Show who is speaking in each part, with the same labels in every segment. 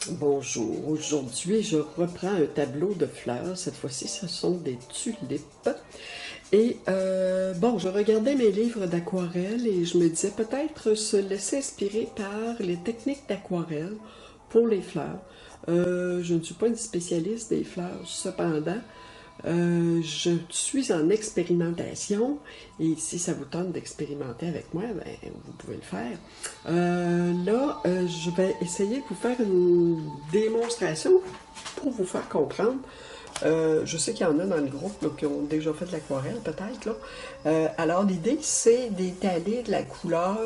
Speaker 1: Bonjour, aujourd'hui je reprends un tableau de fleurs, cette fois-ci ce sont des tulipes. Et bon, je regardais mes livres d'aquarelle et je me disais peut-être se laisser inspirer par les techniques d'aquarelle pour les fleurs. Je ne suis pas une spécialiste des fleurs, cependant, je suis en expérimentation et si ça vous tente d'expérimenter avec moi, ben, vous pouvez le faire. Je vais essayer de vous faire une démonstration pour vous faire comprendre. Je sais qu'il y en a dans le groupe là, qui ont déjà fait de l'aquarelle, peut-être. Là. Alors, l'idée, c'est d'étaler de la couleur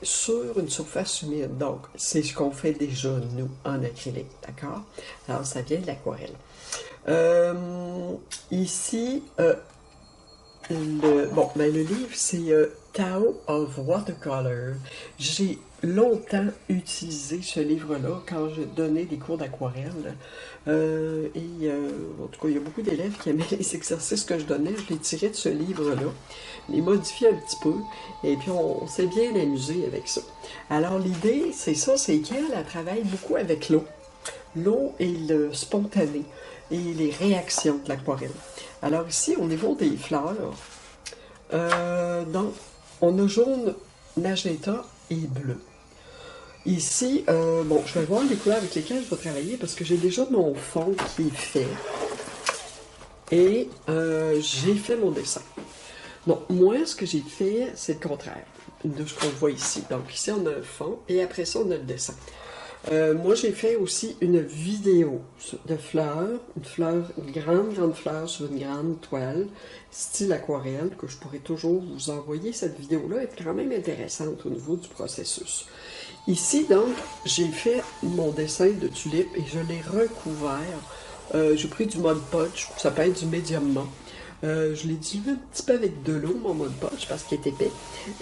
Speaker 1: sur une surface humide. Donc, c'est ce qu'on fait déjà, nous, en acrylique, d'accord? Alors, ça vient de l'aquarelle. Ici, le livre, c'est Tao of Watercolor. J'ai longtemps utilisé ce livre-là quand je donnais des cours d'aquarelle. En tout cas, il y a beaucoup d'élèves qui aimaient les exercices que je donnais. Je les tirais de ce livre-là, les modifiais un petit peu, et puis on s'est bien amusé avec ça. Alors, l'idée, c'est ça, c'est qu'elle travaille beaucoup avec l'eau. L'eau et le spontané et les réactions de l'aquarelle. Alors ici, au niveau des fleurs, donc, on a jaune, magenta et bleu. Ici, bon, je vais voir les couleurs avec lesquelles je vais travailler parce que j'ai déjà mon fond qui est fait et j'ai fait mon dessin. Donc, moi, ce que j'ai fait, c'est le contraire de ce qu'on voit ici. Donc, ici, on a un fond et après ça, on a le dessin. Moi, j'ai fait aussi une vidéo de fleurs, une grande fleur sur une grande toile, style aquarelle, que je pourrais toujours vous envoyer. Cette vidéo-là est quand même intéressante au niveau du processus. Ici, donc, j'ai fait mon dessin de tulipe et je l'ai recouvert. J'ai pris du Mod Podge, ça peut être du médium mat. Je l'ai dilué un petit peu avec de l'eau, mon Mod Podge, parce qu'il est épais.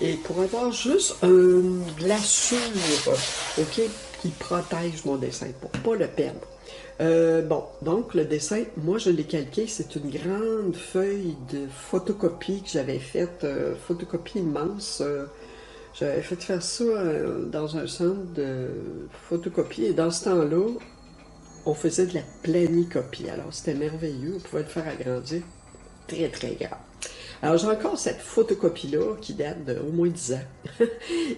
Speaker 1: Et pour avoir juste une glaçure, ok, qui protège mon dessin, pour pas le perdre. Bon, donc le dessin, moi je l'ai calqué, c'est une grande feuille de photocopie que j'avais faite, photocopie immense. J'avais fait faire ça dans un centre de photocopie et dans ce temps-là, on faisait de la planicopie. Alors c'était merveilleux, on pouvait le faire agrandir très très grand. Alors j'ai encore cette photocopie-là qui date d'au moins 10 ans.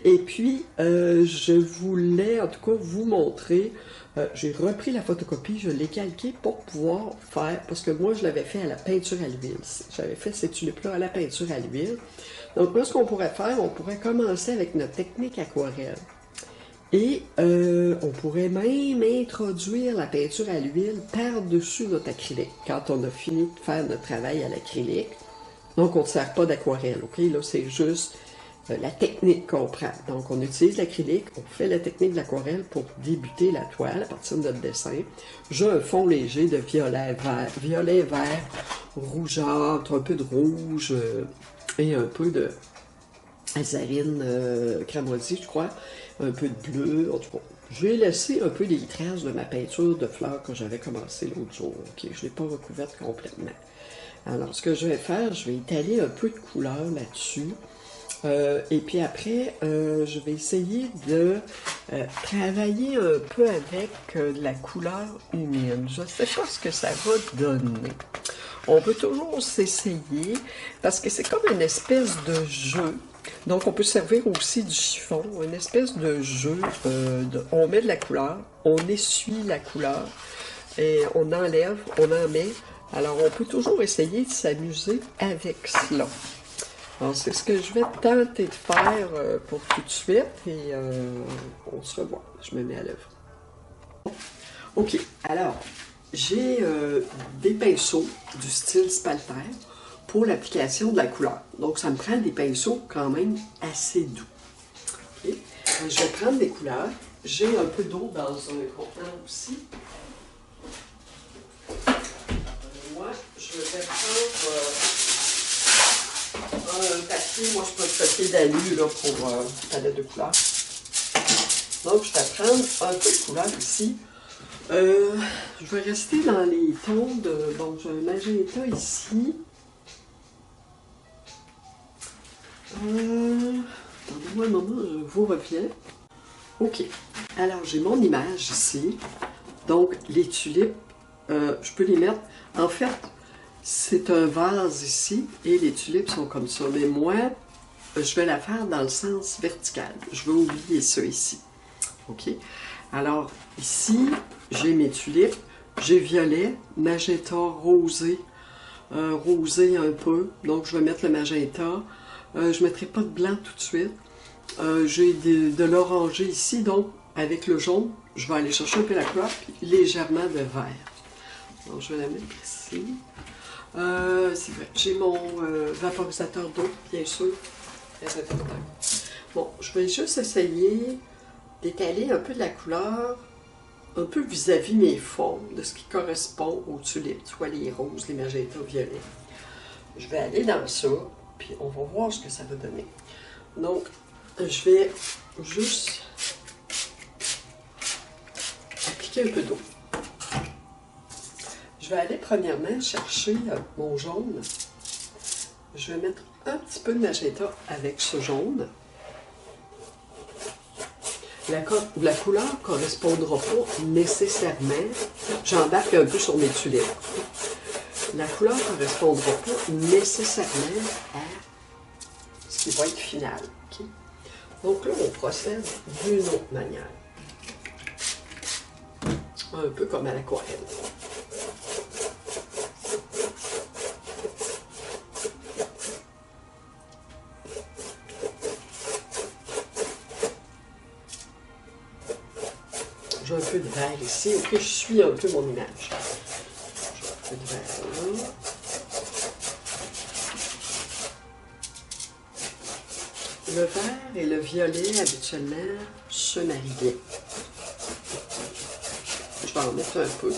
Speaker 1: Et puis je voulais en tout cas vous montrer, j'ai repris la photocopie, je l'ai calquée pour pouvoir faire, parce que moi je l'avais fait à la peinture à l'huile. J'avais fait ces tulipes-là à la peinture à l'huile. Donc là ce qu'on pourrait faire, on pourrait commencer avec notre technique aquarelle. Et on pourrait même introduire la peinture à l'huile par-dessus notre acrylique quand on a fini de faire notre travail à l'acrylique. Donc, on ne sert pas d'aquarelle, ok? Là, c'est juste la technique qu'on prend. Donc, on utilise l'acrylique, on fait la technique de l'aquarelle pour débuter la toile à partir de notre dessin. J'ai un fond léger de violet, vert, rougeâtre, un peu de rouge et un peu de azarine cramoisie, je crois. Un peu de bleu, en tout cas. J'ai laissé un peu des traces de ma peinture de fleurs que j'avais commencé l'autre jour. Ok, je ne l'ai pas recouverte complètement. Alors, ce que je vais faire, je vais étaler un peu de couleur là-dessus. Et puis après, je vais essayer de travailler un peu avec de la couleur humide. Je ne sais pas ce que ça va donner. On peut toujours s'essayer parce que c'est comme une espèce de jeu. Donc, on peut servir aussi du chiffon, une espèce de jeu. On met de la couleur, on essuie la couleur et on enlève, on en met. Alors, on peut toujours essayer de s'amuser avec cela. Alors, c'est ce que je vais tenter de faire pour tout de suite et on se revoit. Je me mets à l'œuvre. Ok, alors, j'ai des pinceaux du style Spalter pour l'application de la couleur. Donc, ça me prend des pinceaux quand même assez doux. Okay. Je vais prendre des couleurs. J'ai un peu d'eau dans un contenant aussi. Moi, je vais prendre un papier. Moi, je prends le papier d'alu pour palette de couleurs. Donc, je vais prendre un peu de couleur ici. Je vais rester dans les tons de... Bon, j'ai un magenta ici. Attendez-moi un moment, je vous reviens. Ok, alors j'ai mon image ici. Donc, les tulipes, je peux les mettre... En fait, c'est un vase ici et les tulipes sont comme ça. Mais moi, je vais la faire dans le sens vertical. Je vais oublier ça ici. OK? Alors, ici, j'ai mes tulipes. J'ai violet, magenta, rosé. Rosé un peu. Donc, je vais mettre le magenta. Je ne mettrai pas de blanc tout de suite. J'ai de l'orangé ici. Donc, avec le jaune, je vais aller chercher un peu la couleur. Puis légèrement de vert. Donc, je vais la mettre ici. C'est vrai, j'ai mon vaporisateur d'eau, bien sûr. Très important. Bon, je vais juste essayer d'étaler un peu de la couleur, un peu vis-à-vis mes formes, de ce qui correspond aux tulipes, soit les roses, les magentas, violets. Je vais aller dans ça, puis on va voir ce que ça va donner. Donc, je vais juste appliquer un peu d'eau. Je vais aller premièrement chercher mon jaune. Je vais mettre un petit peu de magenta avec ce jaune. La couleur ne correspondra pas nécessairement. J'embarque un peu sur mes tulipes. La couleur ne correspondra pas nécessairement à ce qui va être final. Okay? Donc là, on procède d'une autre manière. Un peu comme à l'aquarelle. J'ai un peu de vert ici. Ok, je suis un peu mon image. J'ai un peu de vert là. Le vert et le violet, habituellement, se marient bien. Je vais en mettre un peu.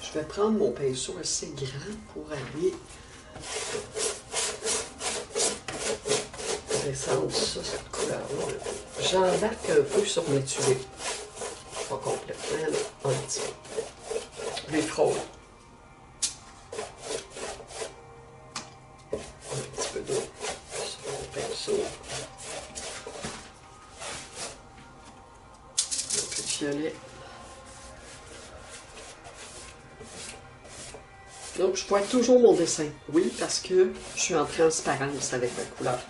Speaker 1: Je vais prendre mon pinceau assez grand pour aller descendre ça, cette couleur-là. J'embarque un peu sur mes tulipes. Pas complètement, là, un petit peu. Les frôle. Un petit peu d'eau sur mon pinceau. Un peu de violet. Donc, je vois toujours mon dessin. Oui, parce que je suis en transparence avec la couleur.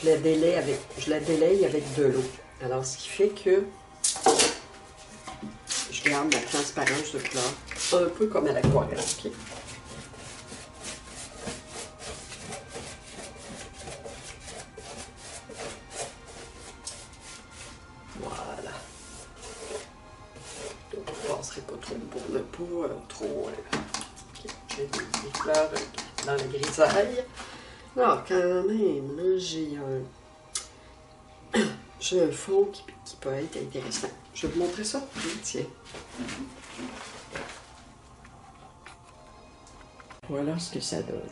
Speaker 1: Je la délaye avec de l'eau. Alors, ce qui fait que je garde ma transparence de couleur, un peu comme à l'aquarelle. Okay? Voilà. Donc, je ne passerai pas trop pour ne pas trop... Okay. J'ai des fleurs dans la grisaille. Alors, quand même, là, j'ai un fond qui peut être intéressant. Je vais vous montrer ça. Oui, tiens. Voilà ce que ça donne.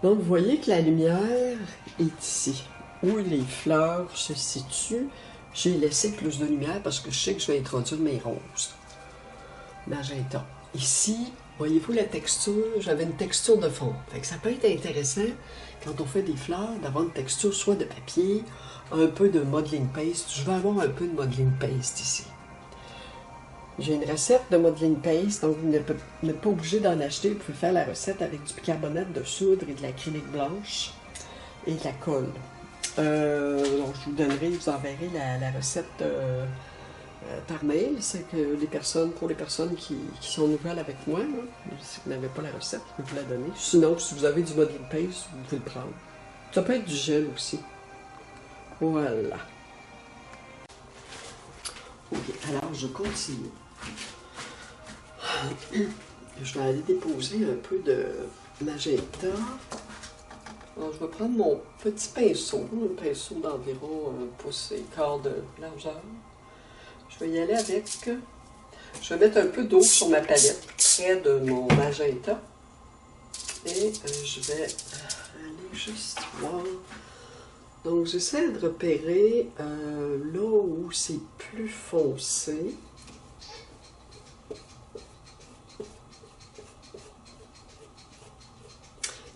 Speaker 1: Donc, vous voyez que la lumière est ici, où les fleurs se situent. J'ai laissé plus de lumière parce que je sais que je vais introduire mes roses. Magenta. Ici, voyez-vous la texture? J'avais une texture de fond. Fait que ça peut être intéressant, quand on fait des fleurs, d'avoir une texture soit de papier, un peu de modeling paste. Je vais avoir un peu de modeling paste ici. J'ai une recette de modeling paste, donc vous n'êtes pas obligé d'en acheter. Vous pouvez faire la recette avec du bicarbonate de soude et de l'acrylique blanche et de la colle. Donc je vous donnerai, je vous enverrai la recette par mail. C'est que pour les personnes qui sont nouvelles avec moi, là, si vous n'avez pas la recette, je peux vous la donner. Sinon, si vous avez du modeling paste, vous pouvez le prendre. Ça peut être du gel aussi. Voilà. Ok, alors je continue. Je vais aller déposer un peu de magenta. Alors, je vais prendre mon petit pinceau, un pinceau d'environ un pouce et quart de largeur. Je vais y aller avec... Je vais mettre un peu d'eau sur ma palette, près de mon magenta. Et je vais aller juste voir. Donc, j'essaie de repérer là où c'est plus foncé.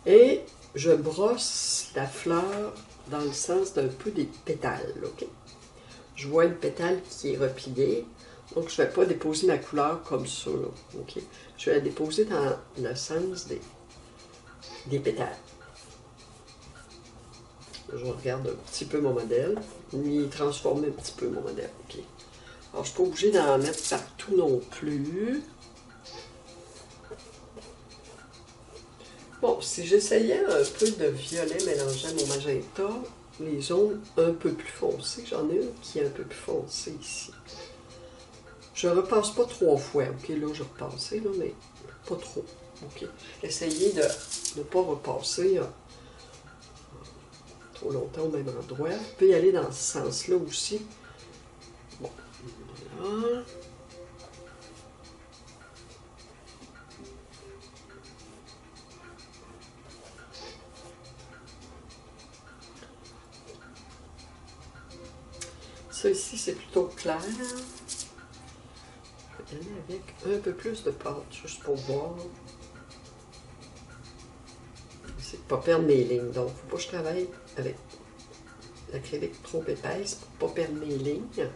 Speaker 1: Et je brosse la fleur dans le sens d'un peu des pétales, ok? je vois une pétale qui est repliée. Donc, je ne vais pas déposer ma couleur comme ça, là, OK? Je vais la déposer dans le sens des pétales. Je regarde un petit peu mon modèle, m'y transformer un petit peu mon modèle, OK? Alors, je ne suis pas obligée d'en mettre partout non plus. Bon, si j'essayais un peu de violet mélangé à mon magenta, les zones un peu plus foncées, j'en ai une qui est un peu plus foncée ici. Je ne repasse pas 3 fois, ok, là je repassais, là, mais pas trop, ok. Essayez de ne pas repasser trop longtemps au même endroit. Vous pouvez y aller dans ce sens-là aussi. Bon, voilà. Ça ici, c'est plutôt clair. Je vais y aller avec un peu plus de pâte, juste pour voir. C'est de ne pas perdre mes lignes. Donc, il ne faut pas que je travaille avec l'acrylique trop épaisse pour ne pas perdre mes lignes.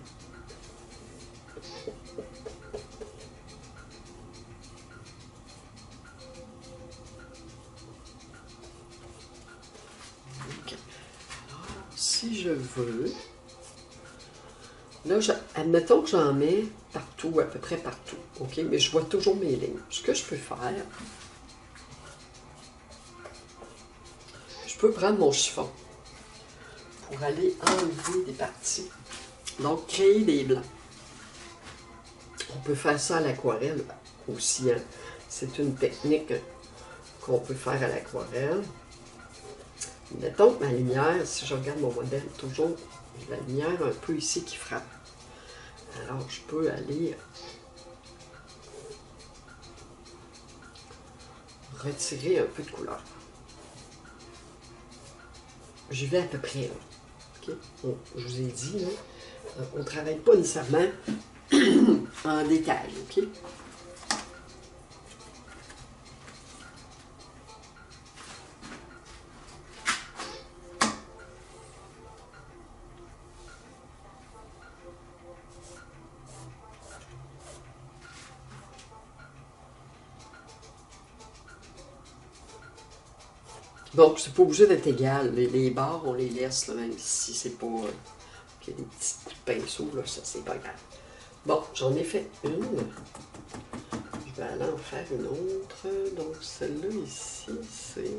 Speaker 1: Okay. Alors, si je veux, là, admettons que j'en mets partout, à peu près partout, ok, mais je vois toujours mes lignes. Ce que je peux faire, je peux prendre mon chiffon pour aller enlever des parties, donc créer des blancs. On peut faire ça à l'aquarelle aussi, hein. C'est une technique qu'on peut faire à l'aquarelle. Mettons que ma lumière, si je regarde mon modèle, toujours la lumière un peu ici qui frappe. Alors, je peux aller retirer un peu de couleur. J'y vais à peu près, là. Okay? Bon, je vous ai dit, là, on ne travaille pas nécessairement en détail, ok? Bon, c'est pas obligé d'être égal. Les barres, on les laisse, là, même si c'est pas... qu'il y a des petits coups de pinceau, là, ça, c'est pas grave. Bon, j'en ai fait une. Je vais aller en faire une autre. Donc, celle-là, ici, c'est...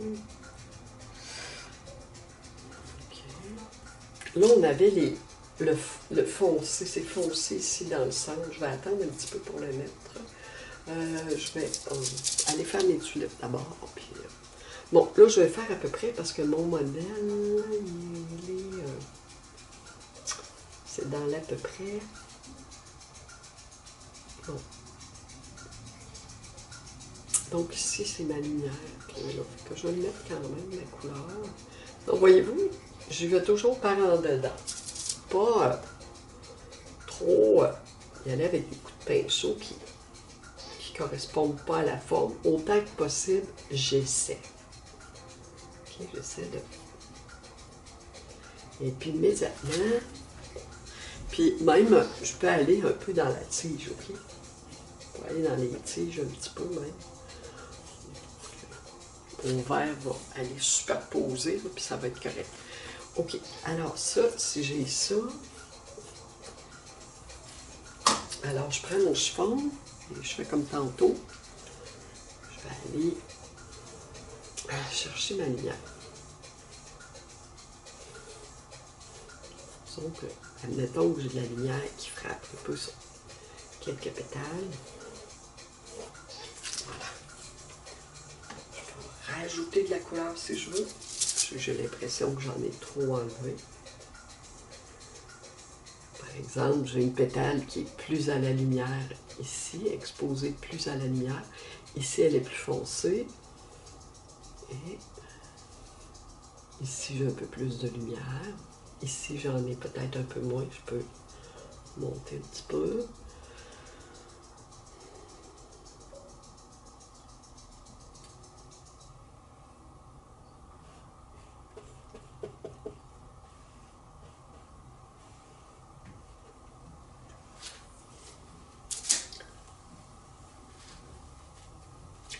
Speaker 1: Okay. Là, on avait le foncé. C'est foncé ici dans le centre. Je vais attendre un petit peu pour le mettre. Je vais aller faire mes tulipes d'abord. Puis, bon, là, je vais faire à peu près parce que mon modèle, il est... c'est dans l'à peu près... Bon. Donc ici, c'est ma lumière qui est là. Que je vais mettre quand même la couleur. Donc, voyez-vous, je vais toujours par en dedans. Pas trop y aller avec des coups de pinceau qui ne correspondent pas à la forme. Autant que possible, j'essaie. Ok, j'essaie de... Et puis, immédiatement... Puis, même, je peux aller un peu dans la tige, ok? Je peux aller dans les tiges un petit peu, même. Mon verre va aller superposer, là, puis ça va être correct. OK, alors ça, si j'ai ça, alors je prends mon chiffon et je fais comme tantôt. Je vais aller chercher ma lumière. Donc, admettons que j'ai de la lumière qui frappe un peu sur quelques pétales. Voilà. Je peux rajouter de la couleur si je veux. J'ai l'impression que j'en ai trop enlevé. Par exemple, j'ai une pétale qui est plus à la lumière ici, exposée plus à la lumière. Ici, elle est plus foncée. Et ici, j'ai un peu plus de lumière. Ici, j'en ai peut-être un peu moins. Je peux monter un petit peu.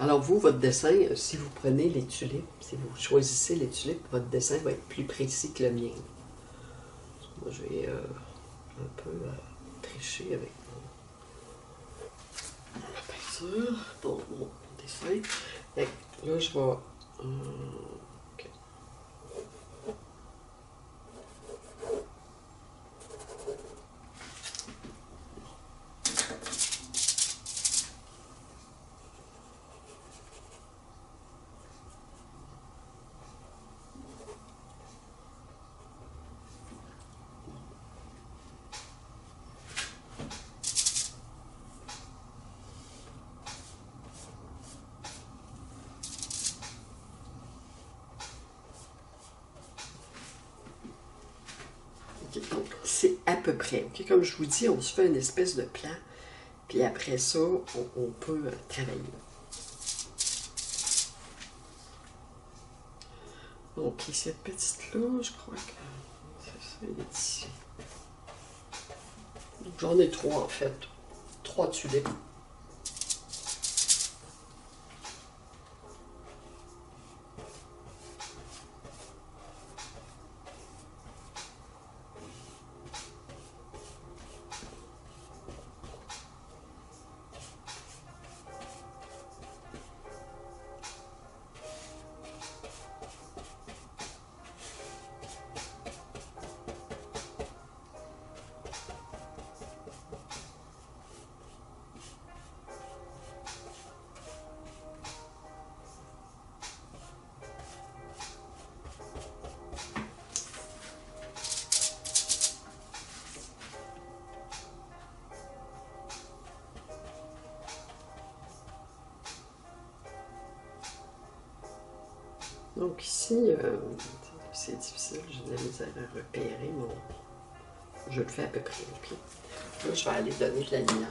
Speaker 1: Alors vous, votre dessin, si vous prenez les tulipes, si vous choisissez les tulipes, votre dessin va être plus précis que le mien. Moi, je vais un peu tricher avec ma peinture pour mon dessin. Et là, je vais... ok. Donc, c'est à peu près. Okay? Comme je vous dis, on se fait une espèce de plan, puis après ça, on peut travailler. Donc, cette petite-là, je crois que c'est ça, elle est ici. J'en ai trois, en fait. Trois tulipes. Donc ici, c'est difficile, j'ai de la misère à repérer mon... Je le fais à peu près, ok? Là, je vais aller donner de la lumière.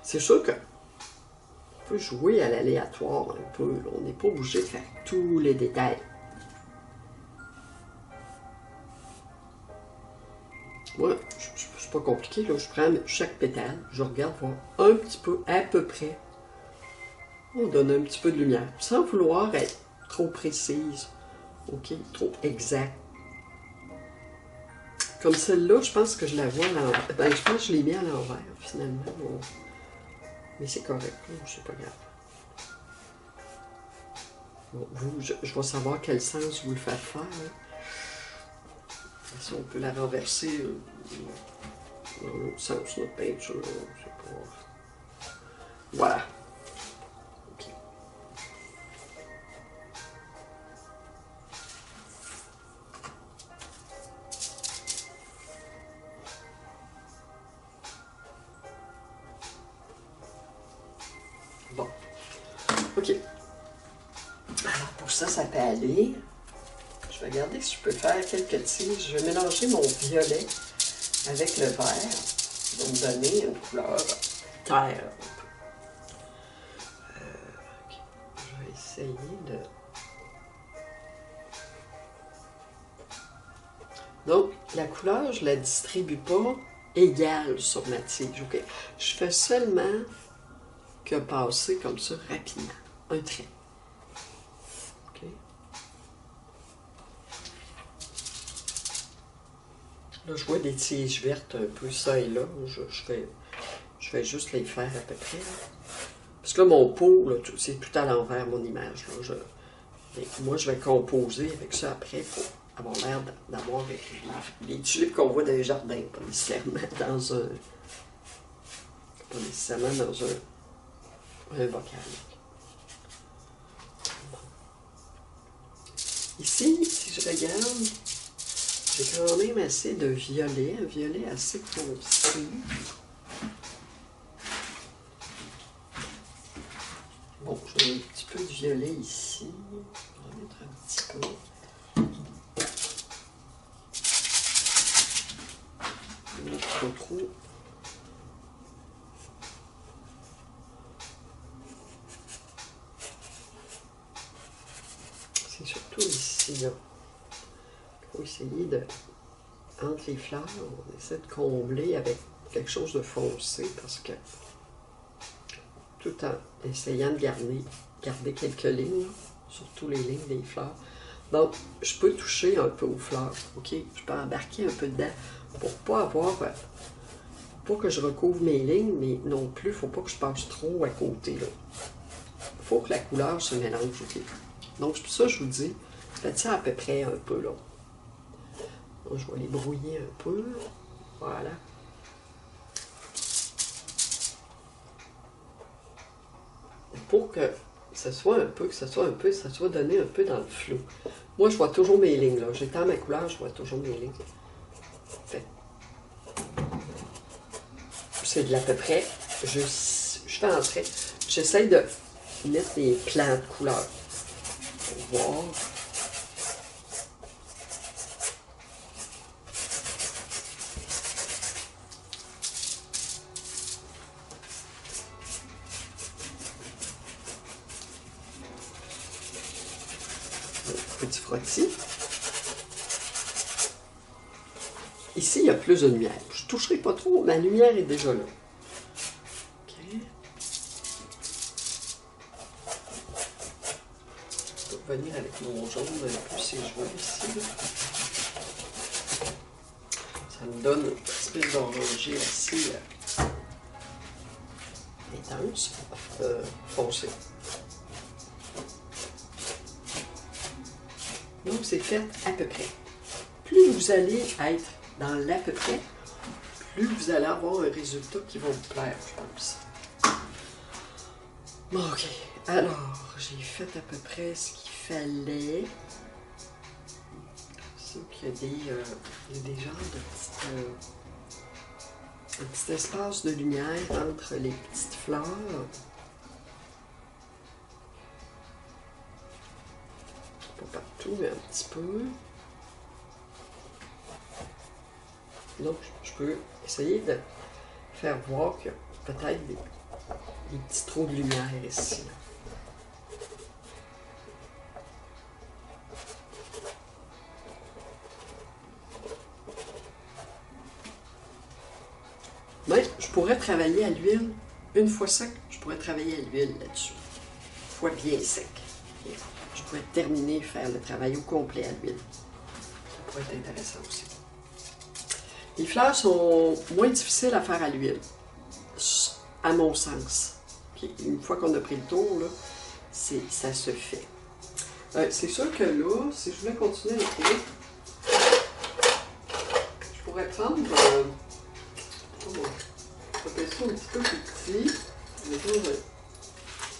Speaker 1: C'est sûr que on peut jouer à l'aléatoire un peu. Là. On n'est pas obligé de faire tous les détails. Moi, c'est pas compliqué. Là. Je prends chaque pétale, je regarde voir un petit peu, à peu près. On donne un petit peu de lumière, sans vouloir être trop précise. OK? Trop exact. Comme celle-là, je pense que je la vois à l'envers. Ben, je pense que je l'ai mis à l'envers, finalement. Bon. Mais c'est correct, c'est pas grave. Bon, vous, je vais savoir quel sens vous le faites faire. Hein. Si on peut la renverser dans l'autre sens, notre peinture. Je sais pas. Voilà. OK. Bon. OK. Alors, pour ça, ça peut aller. Je vais regarder si je peux faire quelques tiges. Je vais mélanger mon violet avec le vert. Ça va me donner une couleur terre. Okay. Je vais essayer de... Donc, la couleur, je ne la distribue pas égale sur ma tige. Okay? Je fais seulement que passer comme ça rapidement. Un trait. Okay? Là, je vois des tiges vertes un peu ça et là. Je vais juste les faire à peu près. Parce que là, mon pot, c'est tout à l'envers, mon image. Là. Moi, je vais composer avec ça après pour avoir l'air d'avoir les tulipes qu'on voit dans les jardins, pas nécessairement dans un... Pas nécessairement dans un bocal. Ici, si je regarde, j'ai quand même assez de violet, un violet assez foncé. Bon, j'ai un petit peu de violet ici. On va en mettre un petit peu. Pas trop. C'est surtout ici, là. Il faut essayer de... Entre les fleurs, on essaie de combler avec quelque chose de foncé parce que tout en essayant de garder quelques lignes, là, surtout les lignes des fleurs. Donc, je peux toucher un peu aux fleurs, ok? Je peux embarquer un peu dedans pour pas avoir, pas que je recouvre mes lignes, mais non plus, faut pas que je passe trop à côté, là. Faut que la couleur se mélange, ok? Donc, c'est pour ça que je vous dis, faites ça à peu près un peu, là. Donc, je vais les brouiller un peu, voilà. Pour que ça soit donné un peu dans le flou. Moi, je vois toujours mes lignes, là. J'étends ma couleur, je vois toujours mes lignes. Fait. C'est de l'à peu près. Je fais en train. J'essaie de mettre des plans de couleurs. Pour voir. Petit frottis. Ici, il y a plus de lumière. Je ne toucherai pas trop, ma lumière est déjà là. OK. Je vais revenir avec mon jaune un peu si je vois ici. Là. Ça me donne une espèce d'orangé assez intense, foncé. Donc, c'est fait à peu près. Plus vous allez être dans l'à peu près, plus vous allez avoir un résultat qui va vous plaire, je pense. Bon, OK. Alors, j'ai fait à peu près ce qu'il fallait. C'est qu'il y a des genres de un petit espace de lumière entre les petites fleurs. Pas partout, mais un petit peu. Donc, je peux essayer de faire voir qu'il y a peut-être des petits trous de lumière ici. Mais je pourrais travailler à l'huile, une fois sec, je pourrais travailler à l'huile là-dessus. Une fois bien sec. Je pourrais terminer, faire le travail au complet à l'huile. Ça pourrait être intéressant aussi. Les fleurs sont moins difficiles à faire à l'huile, à mon sens. Okay. Une fois qu'on a pris le tour, là, ça se fait. C'est sûr que là, si je voulais continuer à écrire, je pourrais prendre, je vais ça un petit peu plus petit.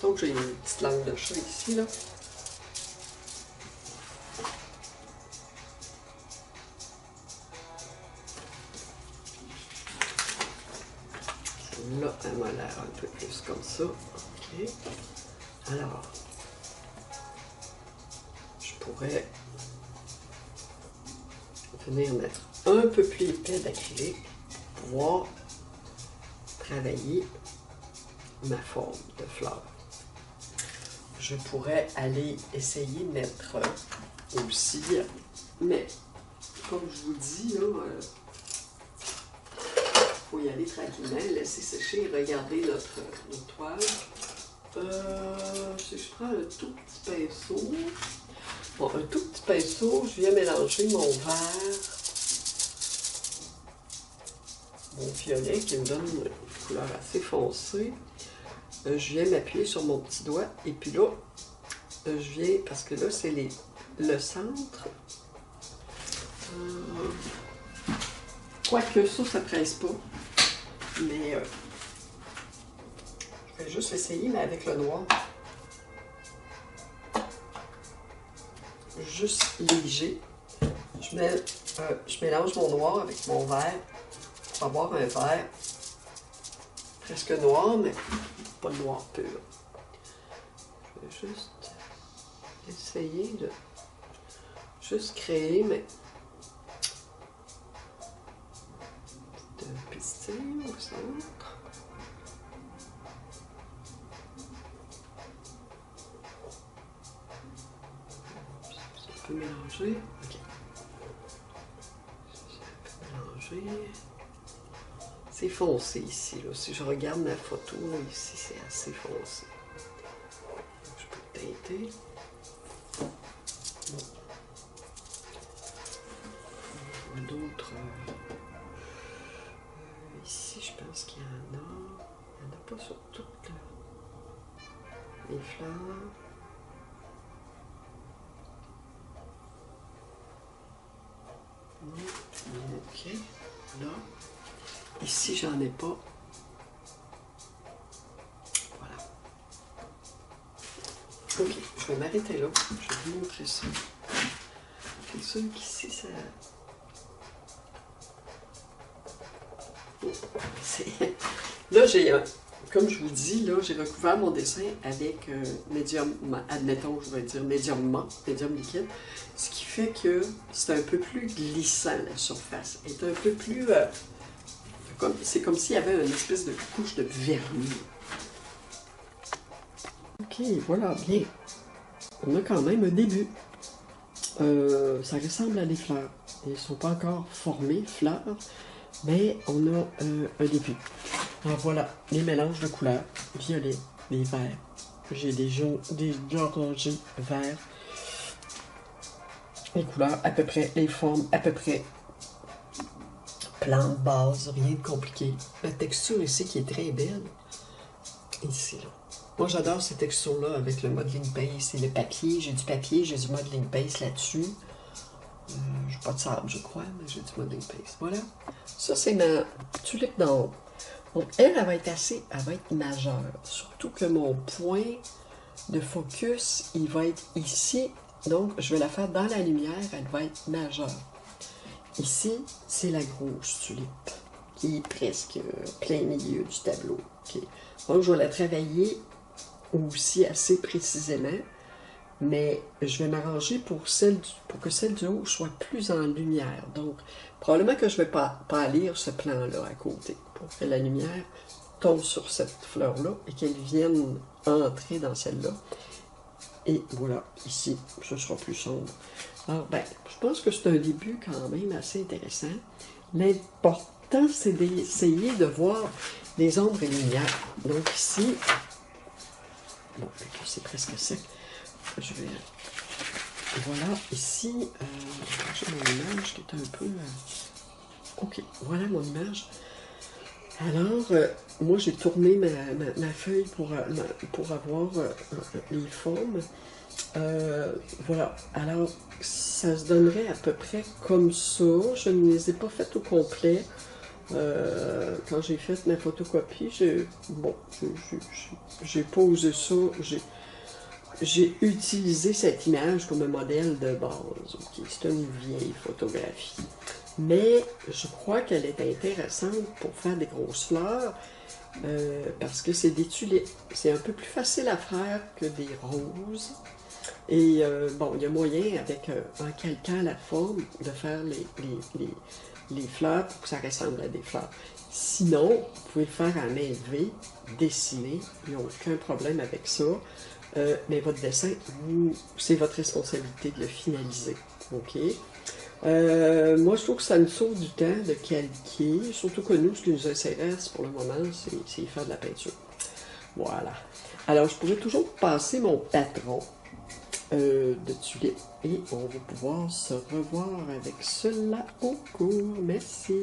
Speaker 1: Donc j'ai une petite langue de chat ici, là. Là, elle m'a l'air un peu plus comme ça. OK. Alors, je pourrais venir mettre un peu plus épais d'acrylique pour pouvoir travailler ma forme de fleur. Je pourrais aller essayer de mettre aussi, mais comme je vous dis, là, faut y aller tranquillement, laisser sécher et regarder notre toile. Si je prends un tout petit pinceau, bon, un tout petit pinceau, je viens mélanger mon vert, mon violet qui me donne une couleur assez foncée. Je viens m'appuyer sur mon petit doigt et puis là, je viens, parce que là, c'est le centre. Quoique ça presse pas. Mais je vais juste essayer, mais avec le noir. Juste léger. Je mélange mon noir avec mon vert pour avoir un vert presque noir, mais pas noir pur. Je vais juste essayer de juste créer, mais un pistil au centre. Ça peut mélanger. Ok. Ça peut mélanger. C'est foncé ici, là. Si je regarde la photo, là, ici, c'est assez foncé. Je peux teinter. Bon. D'autres. Ici, je pense qu'il y en a. Il n'y en a pas sur toutes les fleurs. Ok. Là. Ici, j'en ai pas. Voilà. Ok, je vais m'arrêter là. Je vais vous montrer ça. C'est sûr qu'ici, ça... Là, j'ai, comme je vous dis, là, j'ai recouvert mon dessin avec médium, admettons, je vais dire médium liquide, ce qui fait que c'est un peu plus glissant, la surface. Elle est un peu plus... c'est comme s'il y avait une espèce de couche de vernis. Ok, voilà, bien. On a quand même un début. Ça ressemble à des fleurs. Ils ne sont pas encore formés, fleurs, mais on a un début. Alors voilà, les mélanges de couleurs, violet, des verts. J'ai des jaunes, des orangés verts. Les couleurs à peu près, les formes à peu près. Plante, base, rien de compliqué. La texture ici qui est très belle. Ici, là. Moi, j'adore ces textures-là avec le modeling paste et le papier. J'ai du papier, j'ai du modeling paste là-dessus. J'ai pas de sable, je crois, mais j'ai du modeling paste. Voilà. Ça, c'est ma tulipe d'en haut. Donc, elle va être elle va être majeure. Surtout que mon point de focus, il va être ici. Donc, je vais la faire dans la lumière, elle va être majeure. Ici, c'est la grosse tulipe, qui est presque plein milieu du tableau. Okay. Donc, je vais la travailler aussi assez précisément, mais je vais m'arranger pour que celle du haut soit plus en lumière. Donc, probablement que je ne vais pas lire ce plan-là à côté, pour que la lumière tombe sur cette fleur-là et qu'elle vienne entrer dans celle-là. Et voilà, ici, ce sera plus sombre. Alors, ben, je pense que c'est un début quand même assez intéressant. L'important, c'est d'essayer de voir les ombres et les lumières. Donc ici, bon, c'est presque sec. Je vais... Voilà, ici, j'ai mon image qui est un peu... Ok, voilà mon image. Alors, moi, j'ai tourné ma feuille pour avoir les formes. Voilà, alors, ça se donnerait à peu près comme ça. Je ne les ai pas faites au complet. Quand j'ai fait ma photocopie, j'ai posé ça, j'ai utilisé cette image comme un modèle de base. Okay, c'est une vieille photographie. Mais je crois qu'elle est intéressante pour faire des grosses fleurs parce que c'est des tulipes. C'est un peu plus facile à faire que des roses. Et bon, il y a moyen, avec en calquant la forme, de faire les fleurs pour que ça ressemble à des fleurs. Sinon, vous pouvez le faire en main levée, dessiner, il n'y a aucun problème avec ça. Mais votre dessin, c'est votre responsabilité de le finaliser. OK? Moi, je trouve que ça nous sauve du temps de calquer, surtout que nous, ce qui nous intéresse pour le moment, c'est faire de la peinture. Voilà. Alors, je pourrais toujours passer mon patron de tulipes et on va pouvoir se revoir avec cela au cours. Merci.